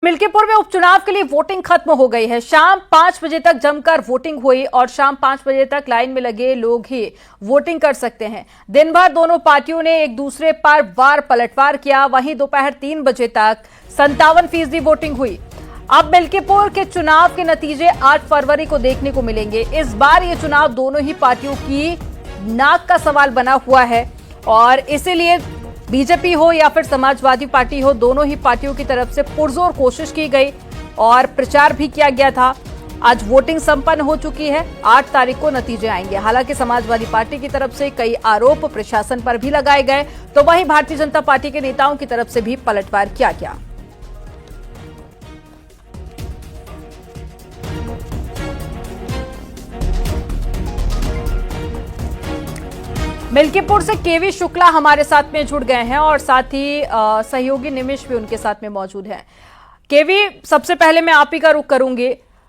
मिल्कीपुर में उपचुनाव के लिए वोटिंग खत्म हो गई है। शाम 5 बजे तक जमकर वोटिंग हुई और शाम 5 बजे तक लाइन में लगे लोग ही वोटिंग कर सकते हैं। दिन भर दोनों पार्टियों ने एक दूसरे पर वार पलटवार किया। वहीं दोपहर 3 बजे तक 57% वोटिंग हुई। अब मिल्कीपुर के चुनाव के नतीजे 8 फरवरी को देखने को मिलेंगे। इस बार ये चुनाव दोनों ही पार्टियों की नाक का सवाल बना हुआ है और इसीलिए बीजेपी हो या फिर समाजवादी पार्टी हो, दोनों ही पार्टियों की तरफ से पुरजोर कोशिश की गई और प्रचार भी किया गया था। आज वोटिंग संपन्न हो चुकी है। 8 तारीख को नतीजे आएंगे। हालांकि समाजवादी पार्टी की तरफ से कई आरोप प्रशासन पर भी लगाए गए, तो वहीं भारतीय जनता पार्टी के नेताओं की तरफ से भी पलटवार किया गया। मिल्कीपुर से केवी शुक्ला हमारे साथ में जुड़ गए हैं और साथ ही सहयोगी निमिष भी उनके साथ में मौजूद हैं। केवी, सबसे पहले मैं आप ही का रुख करूंगी।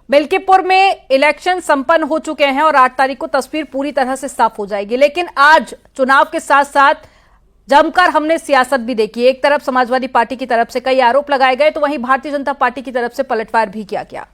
मिल्कीपुर में इलेक्शन संपन्न हो चुके हैं और 8 तारीख को तस्वीर पूरी तरह से साफ हो जाएगी, लेकिन आज चुनाव के साथ साथ जमकर हमने सियासत भी देखी। एक तरफ समाजवादी पार्टी की तरफ से कई आरोप लगाए गए, तो वहीं भारतीय जनता पार्टी की तरफ से पलटवार भी किया गया।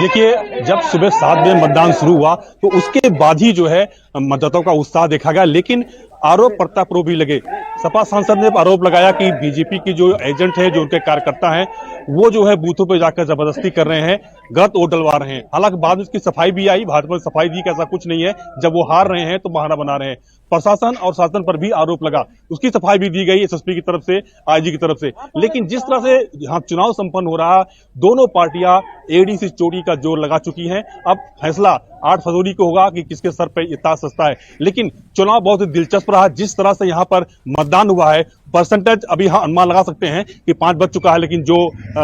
देखिए, जब सुबह 7 बजे मतदान शुरू हुआ तो उसके बाद ही जो है मतदाताओं का उत्साह देखा गया, लेकिन आरोप प्रत्यारोप भी लगे। सपा सांसद ने आरोप लगाया कि बीजेपी की जो एजेंट है, जो उनके कार्यकर्ता हैं, वो जो है बूथों पे जाकर जबरदस्ती कर रहे हैं, गलत वोट डलवा रहे हैं। हालांकि बाद में उसकी सफाई भी आई, भाजपा ने सफाई दी कि ऐसा कुछ नहीं है, जब वो हार रहे हैं तो बहाना बना रहे हैं। प्रशासन और शासन पर भी आरोप लगा, उसकी सफाई भी दी गई एसएसपी की तरफ से, आईजी की तरफ से। लेकिन जिस तरह से यहाँ चुनाव संपन्न हो रहा, दोनों पार्टियां एड़ी से चोटी का जोर लगा चुकी हैं। अब फैसला 8 फरवरी को होगा कि किसके सर पे इतना सस्ता है। लेकिन चुनाव बहुत ही दिलचस्प रहा। जिस तरह से यहाँ पर मतदान हुआ है, परसेंटेज अभी हाँ अनुमान लगा सकते हैं कि 5 बज चुका है, लेकिन जो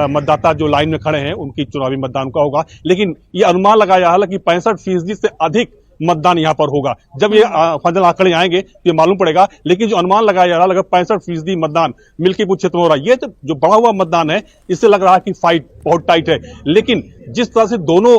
मतदाता जो लाइन में खड़े हैं उनकी चुनावी मतदान का होगा। लेकिन ये अनुमान लगाया हालांकि 65% से अधिक मतदान यहाँ पर होगा। जब ये फाइनल आंकड़े आएंगे तो ये मालूम पड़ेगा, लेकिन जो अनुमान लगाया जा रहा है लगभग 65% मतदान मिल्कीपुर क्षेत्र में हो रहा है। ये जो बढ़ा हुआ मतदान है, इससे लग रहा है कि फाइट बहुत टाइट है। लेकिन जिस तरह से दोनों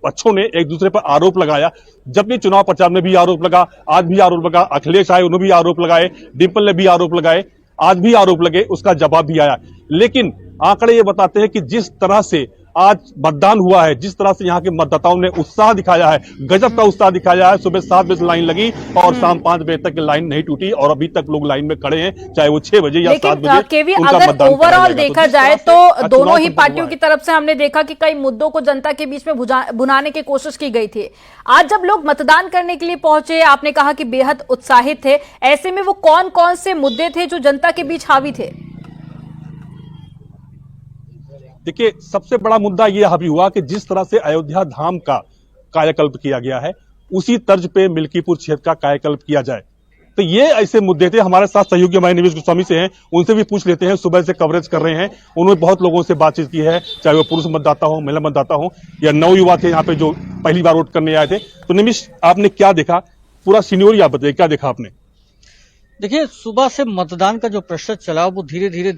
पक्षों ने एक दूसरे पर आरोप लगाया, जब भी चुनाव प्रचार में भी आरोप लगा, आज भी आरोप लगा, अखिलेश आए उन्होंने भी आरोप लगाए, डिम्पल ने भी आरोप लगाए, आज भी आरोप लगे, उसका जवाब भी आया। लेकिन आंकड़े ये बताते हैं कि जिस तरह से आज मतदान हुआ है, जिस तरह से यहाँ के मतदाताओं ने उत्साह दिखाया है, गजब का उत्साह दिखाया है। सुबह 7 बजे लाइन लगी और शाम 5 बजे तक लाइन नहीं टूटी और अभी तक लोग लाइन में खड़े हैं, चाहे वो 6 बजे या 7 बजे। केवी, अगर ओवरऑल देखा जाए तो दोनों ही पार्टियों की तरफ से हमने देखा कि कई मुद्दों को जनता के बीच में भुनाने की कोशिश की गई थी। आज जब लोग मतदान करने के लिए पहुंचे, आपने कहा कि बेहद उत्साहित थे, ऐसे में वो कौन कौन से मुद्दे थे जो जनता के बीच हावी थे? देखिए, सबसे बड़ा मुद्दा यह हावी हुआ कि जिस तरह से अयोध्या धाम का कायाकल्प किया गया है, उसी तर्ज पे मिल्कीपुर क्षेत्र का कायाकल्प किया जाए। तो ये ऐसे मुद्दे थे। हमारे साथ सहयोगी हमारे निमिष गोस्वामी से हैं, उनसे भी पूछ लेते हैं। सुबह से कवरेज कर रहे हैं, उन्होंने बहुत लोगों से बातचीत की है, चाहे वो पुरुष मतदाता हो, महिला मतदाता हो या नवयुवा थे यहाँ पे जो पहली बार वोट करने आए थे। तो निमिष, आपने क्या देखा, पूरा सीनियर आप बताइए, क्या देखा आपने? देखिए, सुबह से मतदान का जो प्रतिशत चला वो धीरे धीरे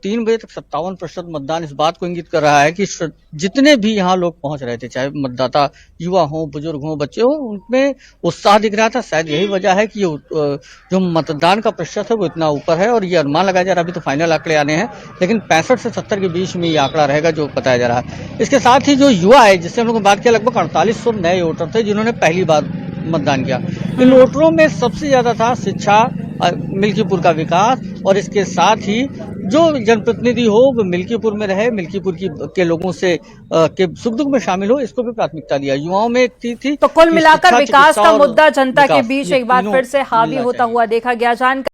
3 बजे तक 57% मतदान इस बात को इंगित कर रहा है कि जितने भी यहाँ लोग पहुंच रहे थे, चाहे मतदाता युवा हो, बुजुर्ग हो, बच्चे हो, उनमें उत्साह दिख रहा था। शायद यही वजह है कि जो मतदान का प्रतिशत है वो इतना ऊपर है और ये अनुमान लगाया जा रहा है। अभी तो फाइनल आंकड़े आने हैं, लेकिन 65 से 70 के बीच में ये आंकड़ा रहेगा जो बताया जा रहा है। इसके साथ ही जो युवा है, जिससे हम लोगों ने बात किया, लगभग 4800 नए वोटर थे जिन्होंने पहली बार मतदान किया। इन वोटरों में सबसे ज्यादा था शिक्षा, मिल्कीपुर का विकास और इसके साथ ही जो जनप्रतिनिधि हो वो मिल्कीपुर में रहे, मिल्कीपुर के लोगों से के सुख दुख में शामिल हो, इसको भी प्राथमिकता दिया। युवाओं में एक थी तो कुल मिलाकर विकास का मुद्दा जनता के बीच एक बार फिर से हावी होता हुआ देखा गया। जानकारी